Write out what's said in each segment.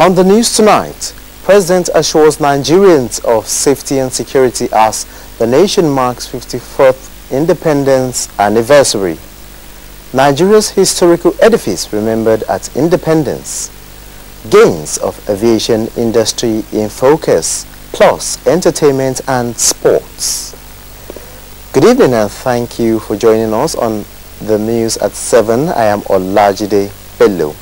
On the news tonight, President assures Nigerians of safety and security as the nation marks 54th independence anniversary. Nigeria's historical edifice remembered at independence. Gains of aviation industry in focus, plus entertainment and sports. Good evening and thank you for joining us on the news at 7. I am Olajide Bello.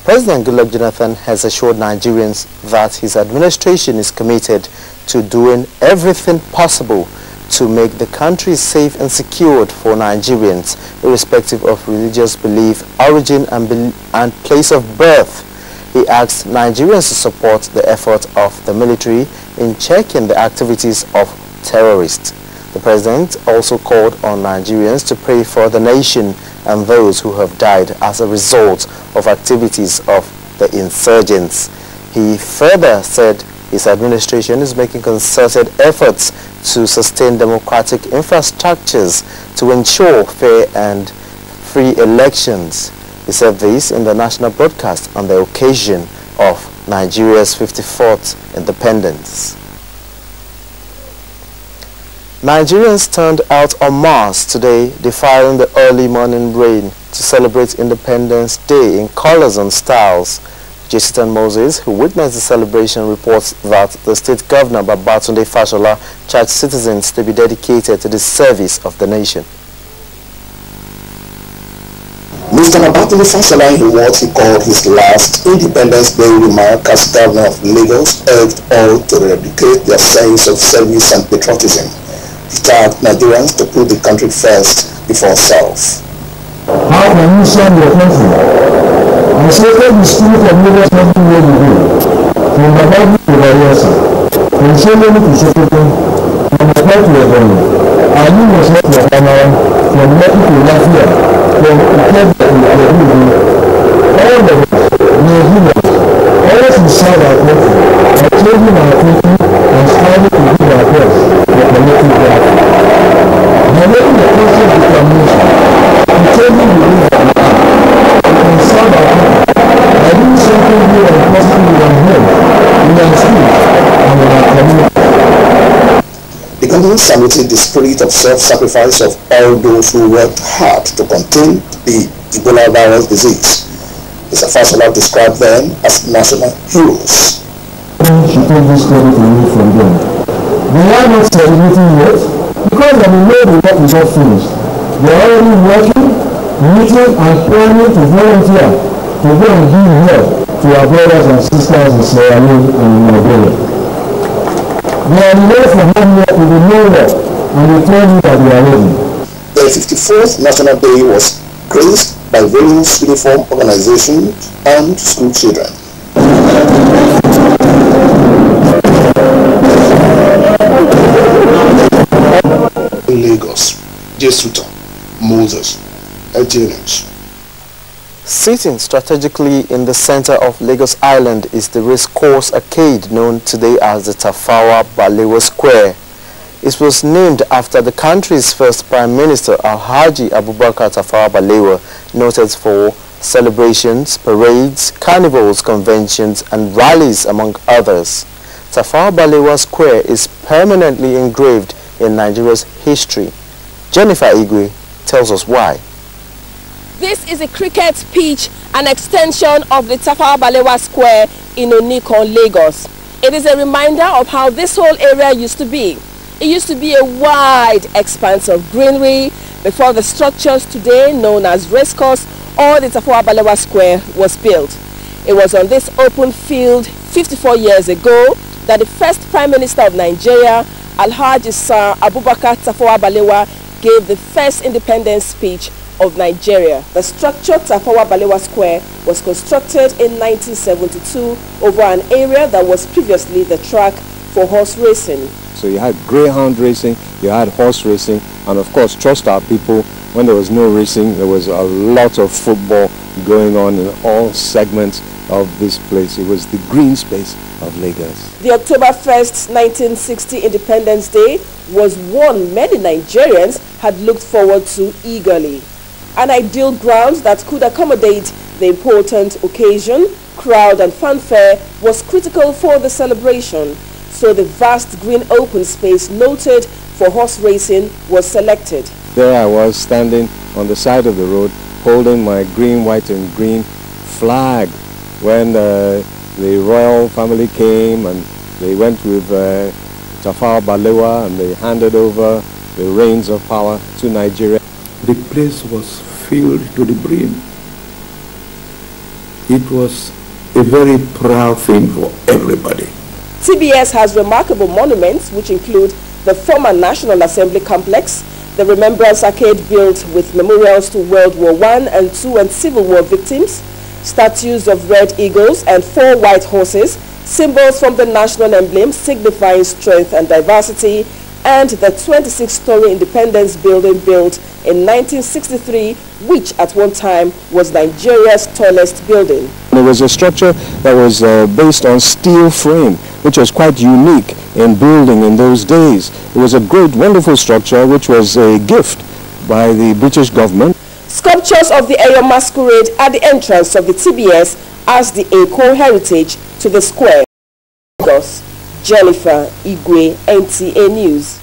President Goodluck Jonathan has assured Nigerians that his administration is committed to doing everything possible to make the country safe and secured for Nigerians, irrespective of religious belief, origin and place of birth. He asked Nigerians to support the effort of the military in checking the activities of terrorists. The president also called on Nigerians to pray for the nation and those who have died as a result of activities of the insurgents. He further said his administration is making concerted efforts to sustain democratic infrastructures to ensure fair and free elections. He said this in the national broadcast on the occasion of Nigeria's 54th independence. Nigerians turned out en masse today, defying the early morning rain to celebrate Independence Day in colors and styles. Jessitan Moses, who witnessed the celebration, reports that the state governor Babatunde Fashola charged citizens to be dedicated to the service of the nation. Mr. Babatunde Fashola, in what he called his last Independence Day remark as governor of Lagos, urged all to dedicate their sense of service and patriotism. He tasked Nigerians to put the country first before self. How can you serve your country? I say take the spirit of Lagos everywhere you go. From Babadi to Balewa, from Solomon to Sokoto, from Akwa to Ebonyi, and you must help your family, from Lekki to Lafia, from Ikebe to Ijebu. All of us, Nigerians, always to serve our country, by changing our thinking and striving to give our best for collective life. By making the conscious determination, and changing the way that we are, we can serve our country by doing something good and positive in our home, in our schools, and in our community. The government saluted the spirit of self-sacrifice of all those who worked hard to contain the Ebola virus disease. Mr. Fashola described them as national heroes. She take this credit away from them. They are not celebrating yet because they know the work is not finished. They are already working, meeting and planning to volunteer to go and give help to our brothers and sisters in Sierra Leone and in Liberia. They are ready for homework with the no work and they tell you that they are ready. The 54th National Day was graced by various uniform organizations and school children. Lagos, Jesuta, Moses, James. Sitting strategically in the center of Lagos Island is the racecourse arcade known today as the Tafawa Balewa Square. It was named after the country's first Prime Minister Alhaji Abubakar Tafawa Balewa, noted for celebrations, parades, carnivals, conventions and rallies among others. Tafawa Balewa Square is permanently engraved in Nigeria's history. Jennifer Igwe tells us why. This is a cricket pitch, an extension of the Tafawa Balewa Square in Onikon, Lagos. It is a reminder of how this whole area used to be. It used to be a wide expanse of greenery before the structures today known as racecourse or the Tafawa Balewa Square was built. It was on this open field 54 years ago that the first Prime Minister of Nigeria, Alhaji Sir Abubakar Tafawa Balewa, gave the first independence speech of Nigeria. The structure Tafawa Balewa Square was constructed in 1972 over an area that was previously the track for horse racing. So you had greyhound racing, you had horse racing, and of course, trust our people, when there was no racing, there was a lot of football going on in all segments of this place. It was the green space of Lagos. The October 1st, 1960 Independence Day was one many Nigerians had looked forward to eagerly. An ideal ground that could accommodate the important occasion, crowd and fanfare was critical for the celebration, so the vast green open space noted for horse racing was selected. There I was standing on the side of the road holding my green, white and green flag when the royal family came and they went with Tafawa, Balewa, and they handed over the reins of power to Nigeria. The place was filled to the brim. It was a very proud thing for everybody. TBS has remarkable monuments which include the former National Assembly complex, the Remembrance Arcade built with memorials to World War I and II and Civil War victims, statues of red eagles and 4 white horses, symbols from the national emblem signifying strength and diversity, and the 26-story Independence Building built in 1963, which at one time was Nigeria's tallest building. It was a structure that was based on steel frame, which was quite unique in building in those days. It was a great, wonderful structure which was a gift by the British government. Sculptures of the Eyo masquerade at the entrance of the TBS as the Eko heritage to the square. Jennifer Igwe, NTA News.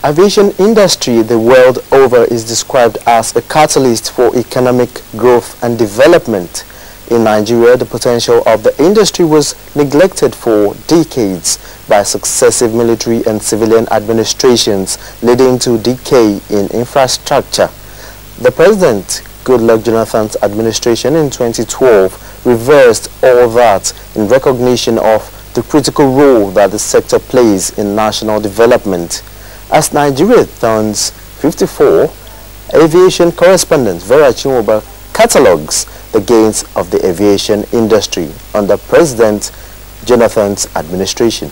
Aviation industry the world over is described as a catalyst for economic growth and development. In Nigeria, the potential of the industry was neglected for decades by successive military and civilian administrations, leading to decay in infrastructure. The President, Goodluck Jonathan's administration in 2012 reversed all that in recognition of the critical role that the sector plays in national development. As Nigeria turns 54, aviation correspondent Vera Chinwoba catalogues the gains of the aviation industry under President Jonathan's administration.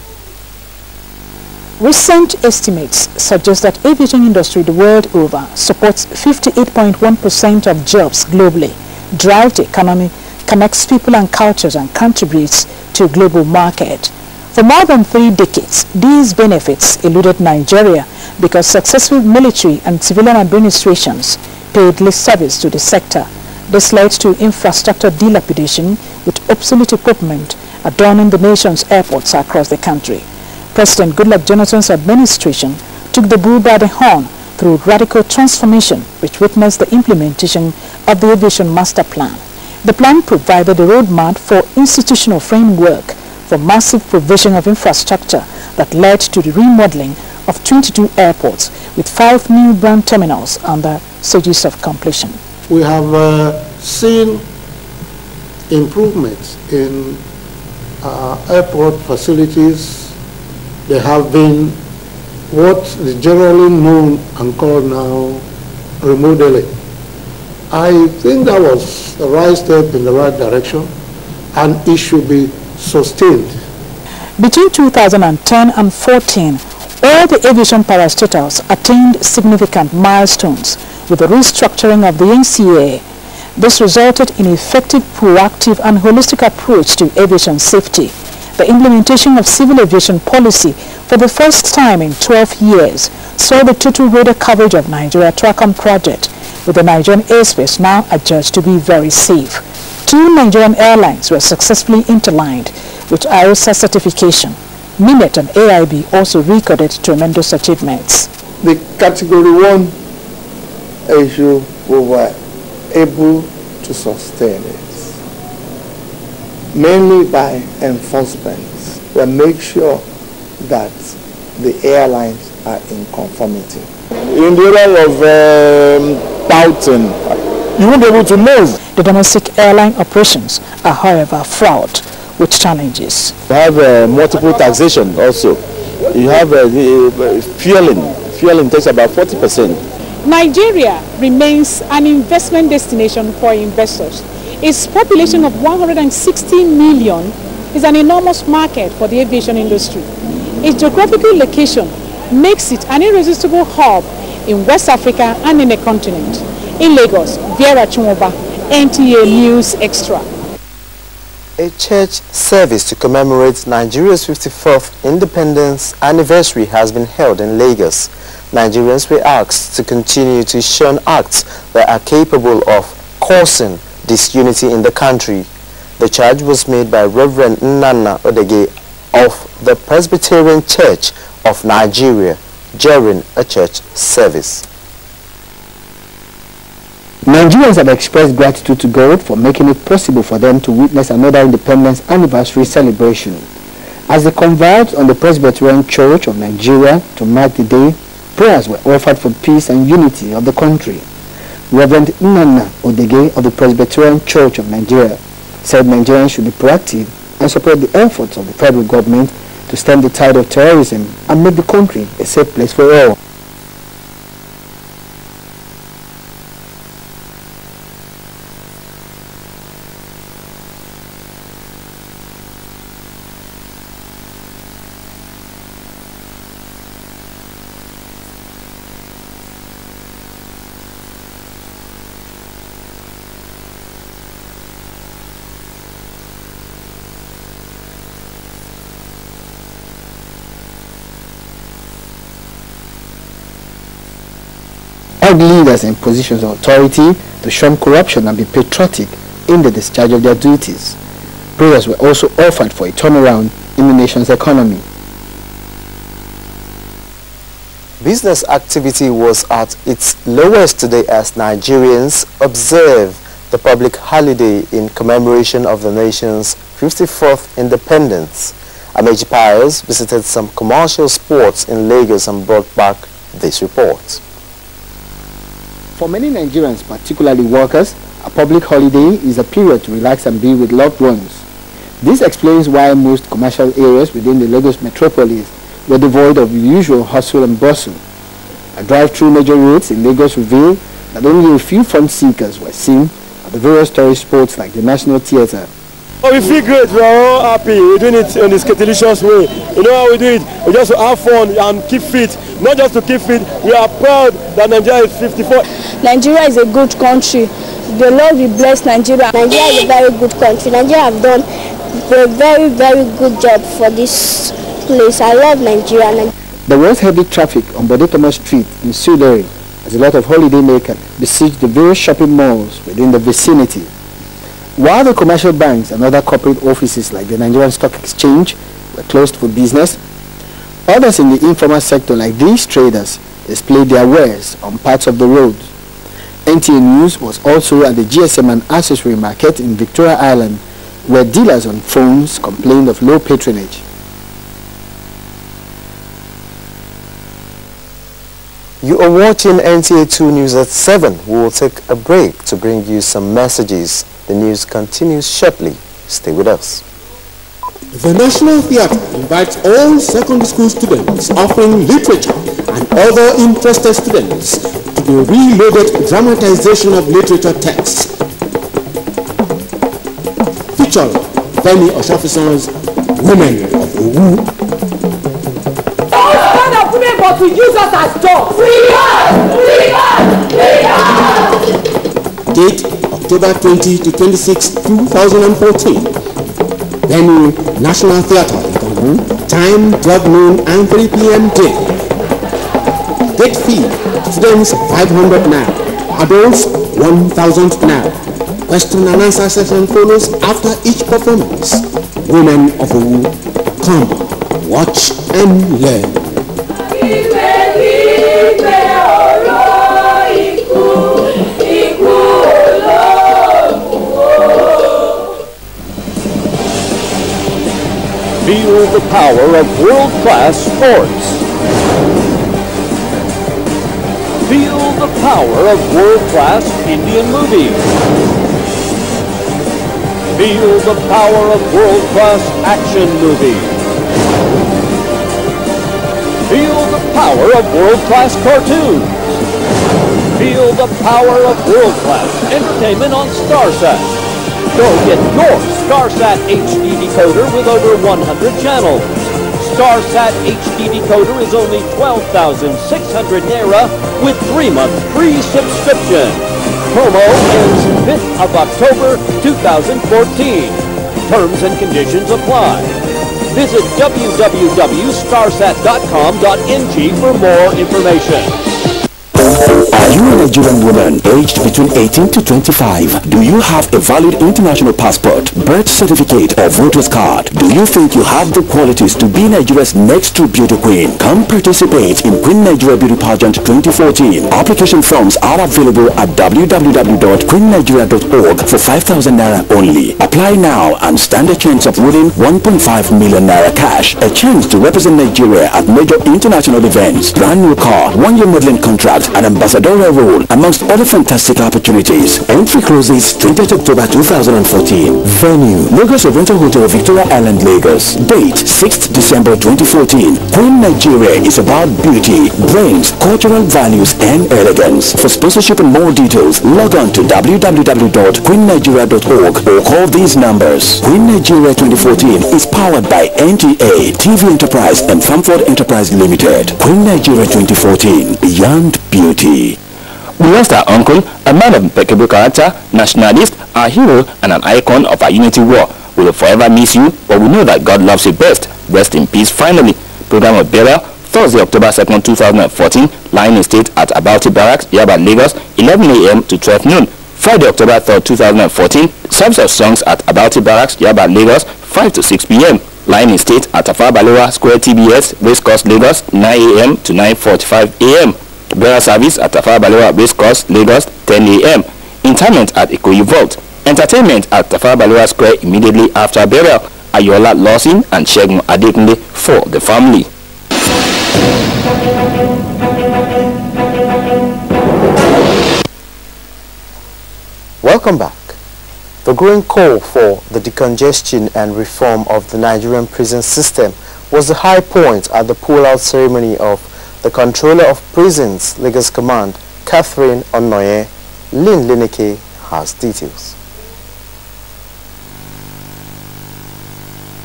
Recent estimates suggest that aviation industry the world over supports 58.1% of jobs globally, drives the economy, connects people and cultures, and contributes to a global market. For more than 3 decades, these benefits eluded Nigeria because successful military and civilian administrations paid less service to the sector. This led to infrastructure dilapidation with obsolete equipment adorning the nation's airports across the country. President Goodluck Jonathan's administration took the bull by the horn through radical transformation, which witnessed the implementation of the Aviation Master Plan. The plan provided a roadmap for institutional framework for massive provision of infrastructure that led to the remodeling of 22 airports with 5 new brand terminals on the stages of completion. We have seen improvements in airport facilities. They have been what is generally known and called now remodeling. I think that was the right step in the right direction, and it should be sustained. Between 2010 and 14, all the aviation parastatals attained significant milestones with the restructuring of the NCA. This resulted in effective, proactive and holistic approach to aviation safety. The implementation of civil aviation policy for the first time in 12 years saw the total radar coverage of Nigeria TRACOM project, with the Nigerian airspace now adjudged to be very safe. 2 Nigerian airlines were successfully interlined with IOSA certification. Minet and AIB also recorded tremendous achievements. The Category 1 issue, we were able to sustain it, mainly by enforcement. We make sure that the airlines are in conformity. In the area of touting, you won't be able to move. The domestic airline operations are, however, fraught with challenges. You have multiple taxation also. You have fueling. Fueling takes about 40%. Nigeria remains an investment destination for investors. Its population of 160 million is an enormous market for the aviation industry. Its geographical location makes it an irresistible hub in West Africa and in the continent. In Lagos, Vera Chinwoba, NTA News Extra. A church service to commemorate Nigeria's 54th independence anniversary has been held in Lagos. Nigerians were asked to continue to shun acts that are capable of causing disunity in the country. The charge was made by Reverend Nnanna Odege of the Presbyterian Church of Nigeria during a church service. Nigerians have expressed gratitude to God for making it possible for them to witness another independence anniversary celebration. As they converged on the Presbyterian Church of Nigeria to mark the day, prayers were offered for peace and unity of the country. Reverend Nnanna Odege of the Presbyterian Church of Nigeria said Nigerians should be proactive and support the efforts of the federal government to stem the tide of terrorism and make the country a safe place for all. Urge leaders in positions of authority to shun corruption and be patriotic in the discharge of their duties. Prayers were also offered for a turnaround in the nation's economy. Business activity was at its lowest today as Nigerians observe the public holiday in commemoration of the nation's 54th independence. Ameji Pius visited some commercial spots in Lagos and brought back this report. For many Nigerians, particularly workers, a public holiday is a period to relax and be with loved ones. This explains why most commercial areas within the Lagos metropolis were devoid of the usual hustle and bustle. A drive through major roads in Lagos revealed that only a few fun seekers were seen at the various tourist spots like the National Theatre. Oh, we feel great, we are all happy, we're doing it in this delicious way. You know how we do it? We just have fun and keep fit. Not just to keep fit, we are proud that Nigeria is 54. Nigeria is a good country. The Lord will bless Nigeria. Nigeria is a very good country. Nigeria have done a very, very good job for this place. I love Nigeria. There was heavy traffic on Bodekama Street in Suderi as a lot of holidaymakers besieged the various shopping malls within the vicinity. While the commercial banks and other corporate offices like the Nigerian Stock Exchange were closed for business, others in the informal sector like these traders displayed their wares on parts of the road. NTA News was also at the GSM and accessory market in Victoria Island, where dealers on phones complained of low patronage. You are watching NTA2 News at 7. We will take a break to bring you some messages. The news continues shortly. Stay with us. The National Theatre invites all secondary school students offering literature and other interested students to the reloaded dramatization of literature texts. Featuring Femi Oshofison's Women of Owu. But to use us as dogs. Date October 20 to 26, 2014. Venue National Theatre in Gongu. Time 12 noon and 3 p.m. day. Gate fee students 500 naira, adults 1,000 naira. Question and answer session follows after each performance. Women of Owu, come, watch and learn. Feel the power of world-class sports. Feel the power of world-class Indian movies. Feel the power of world-class action movies. Feel the power of world-class cartoons. Feel the power of world-class entertainment on StarSat. Go get your StarSat HD decoder with over 100 channels. StarSat HD decoder is only 12,600 naira with 3-month free subscription. Promo ends 5th of October 2014. Terms and conditions apply. Visit www.starsat.com.ng for more information. Are you a Nigerian woman aged between 18 to 25? Do you have a valid international passport, birth certificate or voter's card? Do you think you have the qualities to be Nigeria's next true beauty queen? Come participate in Queen Nigeria Beauty Pageant 2014. Application forms are available at www.queennigeria.org for 5,000 naira only. Apply now and stand a chance of winning 1.5 million naira cash. A chance to represent Nigeria at major international events, brand new car, 1-year modeling contract, and ambassadorial role, amongst other fantastic opportunities. Entry closes 20th October 2014. Venue, Lagos Oriental Hotel, Victoria Island, Lagos. Date, 6th December 2014. Queen Nigeria is about beauty, brains, cultural values, and elegance. For sponsorship and more details, log on to www.queennigeria.org or call these numbers. Queen Nigeria 2014 is powered by NTA2 Enterprise and Famford Enterprise Limited. Queen Nigeria 2014, beyond beauty. We lost our uncle, a man of impeccable character, nationalist, our hero, and an icon of our unity war. We will forever miss you, but we know that God loves you best. Rest in peace, finally. Program of burial, Thursday, October 2nd, 2014, lying in state at Abauti Barracks, Yaba, Lagos, 11 a.m. to 12 noon. Friday, October 3rd, 2014, service of songs at Abauti Barracks, Yaba, Lagos, 5 to 6 p.m. Lying in state at Tafawa, Balewa, Square TBS, Racecourse, Lagos, 9 a.m. to 9:45 a.m. Burial service at Tafawa, Balewa, Racecourse, Lagos, 10 a.m. Interment at Ikoyi Vault. Entertainment at Tafawa, Balewa Square immediately after burial. Ayola Lawson and Shegun Adekunle for the family. Welcome back. The growing call for the decongestion and reform of the Nigerian prison system was the high point at the pull-out ceremony of the Controller of Prisons, Lagos Command, Catherine Onoye. Lynn Lineke has details.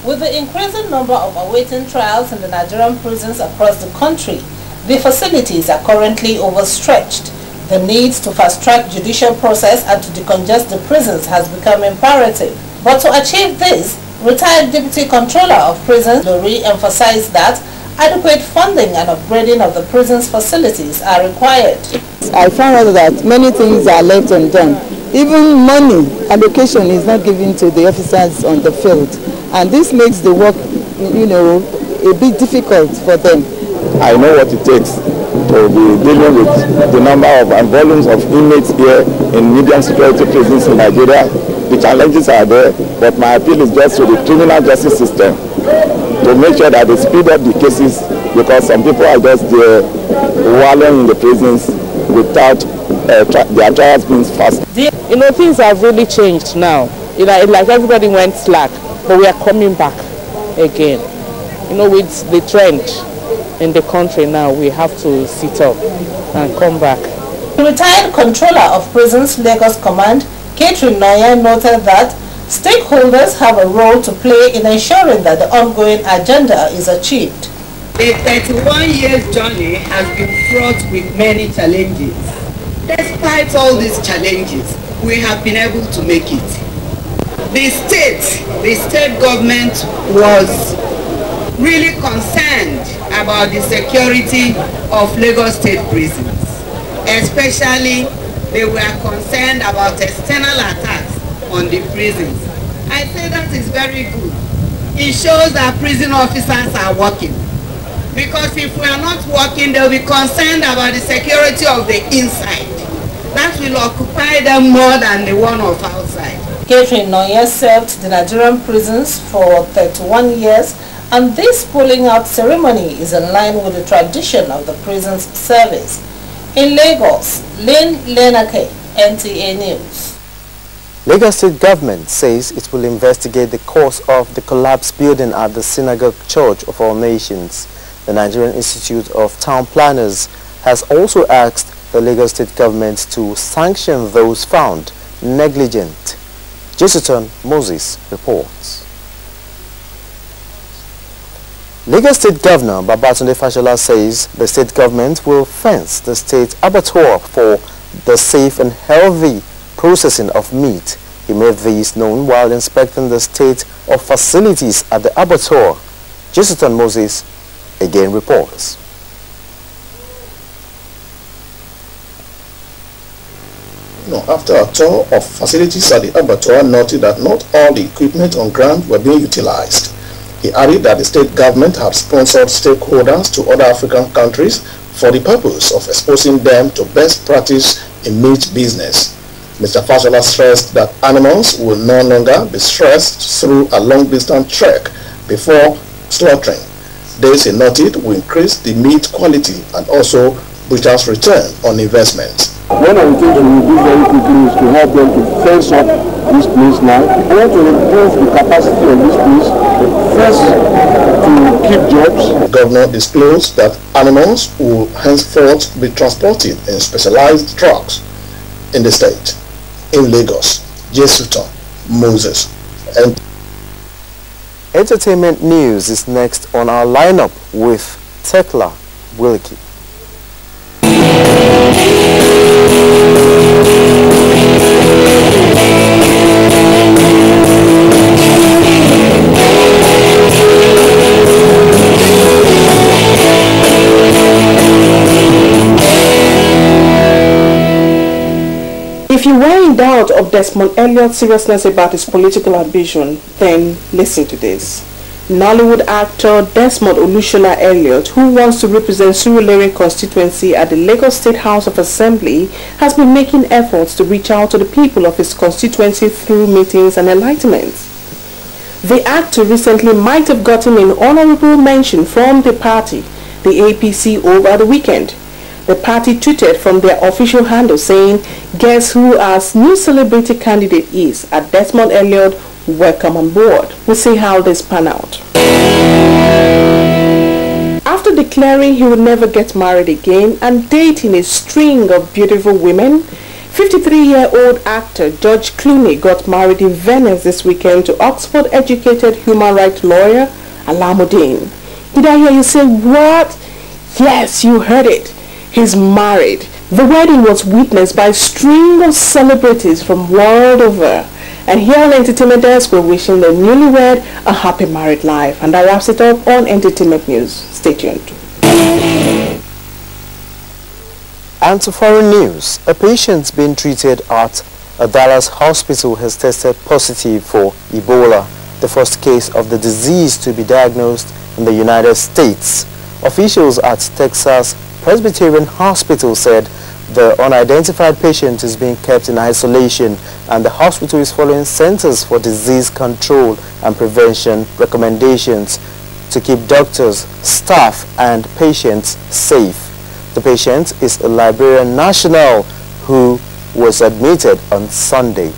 With the increasing number of awaiting trials in the Nigerian prisons across the country, the facilities are currently overstretched. The need to fast-track judicial process and to decongest the prisons has become imperative. But to achieve this, retired Deputy Controller of Prisons, Lori, emphasized that adequate funding and upgrading of the prisons facilities are required. I found out that many things are left undone. Even money allocation is not given to the officers on the field, and this makes the work, a bit difficult for them. I know what it takes to be dealing with the number of and volumes of inmates here in medium security prisons in Nigeria. The challenges are there, but my appeal is just to the criminal justice system to make sure that they speed up the cases, because some people are just there wallowing in the prisons without their trials being fast. Things have really changed now. Like everybody went slack, but we are coming back again. With the trend in the country now, we have to sit up and come back. The retired Controller of Prisons, Lagos Command, Catherine Noya, noted that stakeholders have a role to play in ensuring that the ongoing agenda is achieved. The 31-year journey has been fraught with many challenges. Despite all these challenges, we have been able to make it. The state government was really concerned about the security of Lagos State prisons. Especially, they were concerned about external attacks on the prisons. I say that is very good. It shows that prison officers are working. Because if we are not working, they'll be concerned about the security of the inside. That will occupy them more than the one of outside. Catherine Noye served the Nigerian prisons for 31 years, and this pulling out ceremony is in line with the tradition of the prisons service. In Lagos, Lynn Lenake, NTA News. Lagos State government says it will investigate the cause of the collapsed building at the Synagogue Church of All Nations. The Nigerian Institute of Town Planners has also asked the Lagos State government to sanction those found negligent. Jessiton Moses reports. Lagos State Governor Babatunde Fashola says the state government will fence the state abattoir for the safe and healthy processing of meat. He made these known while inspecting the state of facilities at the abattoir. Jessiton Moses again reports. After a tour of facilities at the abattoir noted that not all the equipment on ground were being utilized. He added that the state government had sponsored stakeholders to other African countries for the purpose of exposing them to best practice in meat business. Mr. Fashola stressed that animals will no longer be stressed through a long-distance trek before slaughtering. This, he noted, will increase the meat quality and also butcher's return on investment. One of the things we will do very quickly is to help them to fence up this place now. We want to improve the capacity of this place, first to keep jobs. The governor disclosed that animals will henceforth be transported in specialized trucks in the state. In Lagos, Jessiton Moses. And Entertainment news is next on our lineup with Tekla Wilkie. If you were in doubt of Desmond Elliot's seriousness about his political ambition, then listen to this. Nollywood actor Desmond Olushola Elliot, who wants to represent Surulere constituency at the Lagos State House of Assembly, has been making efforts to reach out to the people of his constituency through meetings and enlightenments. The actor recently might have gotten an honorable mention from the party, the APC, over the weekend. The party tweeted from their official handle saying, "Guess who our new celebrity candidate is? At Desmond Elliot, welcome on board." We'll see how this pan out. After declaring he would never get married again and dating a string of beautiful women, 53-year-old actor George Clooney got married in Venice this weekend to Oxford-educated human rights lawyer Alamuddin. Did I hear you say what? Yes, you heard it. He's married. The wedding was witnessed by a string of celebrities from world over. And here on Entertainment Desk, we're wishing the newlywed a happy married life. And that wraps it up on Entertainment News. Stay tuned. And to foreign news, a patient being treated at a Dallas hospital has tested positive for Ebola, the first case of the disease to be diagnosed in the United States. Officials at Texas Presbyterian Hospital said the unidentified patient is being kept in isolation and the hospital is following Centers for Disease Control and Prevention recommendations to keep doctors, staff and patients safe. The patient is a Liberian national who was admitted on Sunday.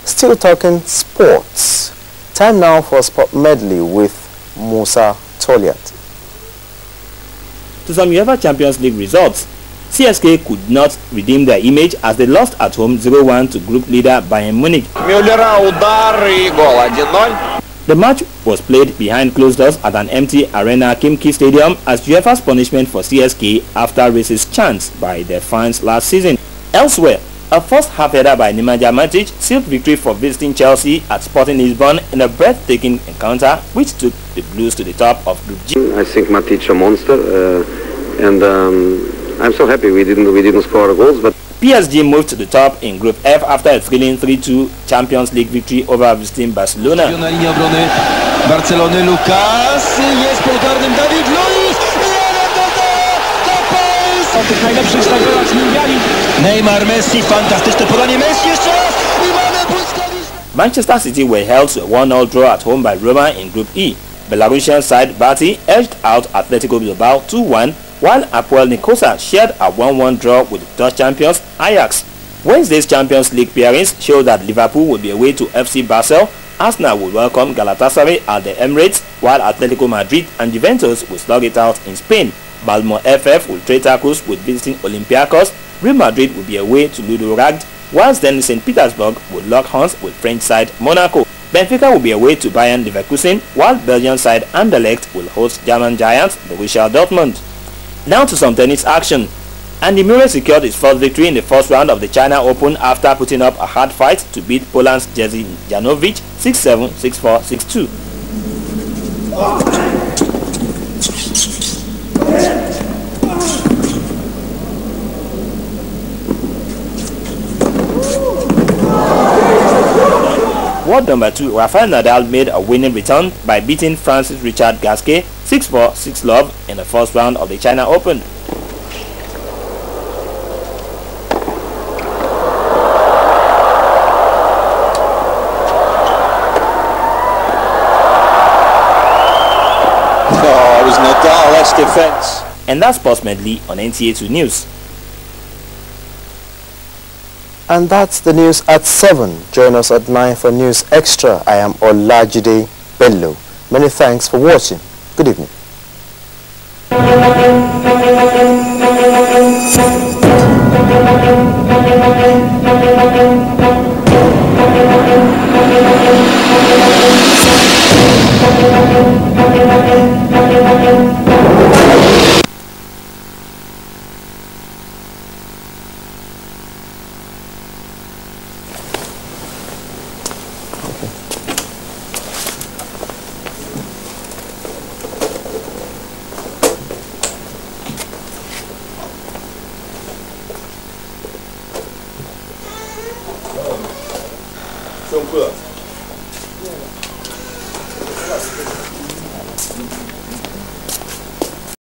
Still talking sports. Time now for a sport medley with Musa Toliat. To some UEFA Champions League results, CSK could not redeem their image as they lost at home 0-1 to group leader Bayern Munich. The match was played behind closed doors at an empty Arena Khimki Stadium as UEFA's punishment for CSK after racist chants by their fans last season. Elsewhere, a first half header by Nemanja Matic sealed victory for visiting Chelsea at Sporting Lisbon in a breathtaking encounter which took the Blues to the top of Group G. I think Matic a monster, and I'm so happy we didn't score goals. But PSG moved to the top in Group F after a thrilling 3-2 Champions League victory over visiting Barcelona. Neymar, Messi, fantastyczne podanie, Messi jeszcze raz i mamy błyskawiczne. Manchester City were held to a 1-0 draw at home by Roma in Group E. Belarusian side Bati edged out Atletico Bilbao 2-1, while Apoel Nicosia shared a 1-1 draw with the Dutch champions Ajax. Wednesday's Champions League pairings show that Liverpool will be away to FC Basel, Arsenal will welcome Galatasaray at the Emirates, while Atletico Madrid and Juventus will slug it out in Spain. Balmo FF will trade tackles with visiting Olympiacos, Real Madrid will be away to Ludo Ragd, whilst then St. Petersburg will lock horns with French side Monaco. Benfica will be away to Bayern Leverkusen, while Belgian side Anderlecht will host German giants Borussia Dortmund. Now to some tennis action. Andy Murray secured his first victory in the first round of the China Open after putting up a hard fight to beat Poland's Jerzy Janowicz 6-7, 6-4, 6-2. World number 2 Rafael Nadal made a winning return by beating France's Richard Gasquet 6-4, 6-love in the first round of the China Open. Oh, it was Nadal-esque defense. And that's Sports Medley on NTA2 News. And that's the news at 7. Join us at 9 for News Extra. I am Olajide Bello. Many thanks for watching. Good evening.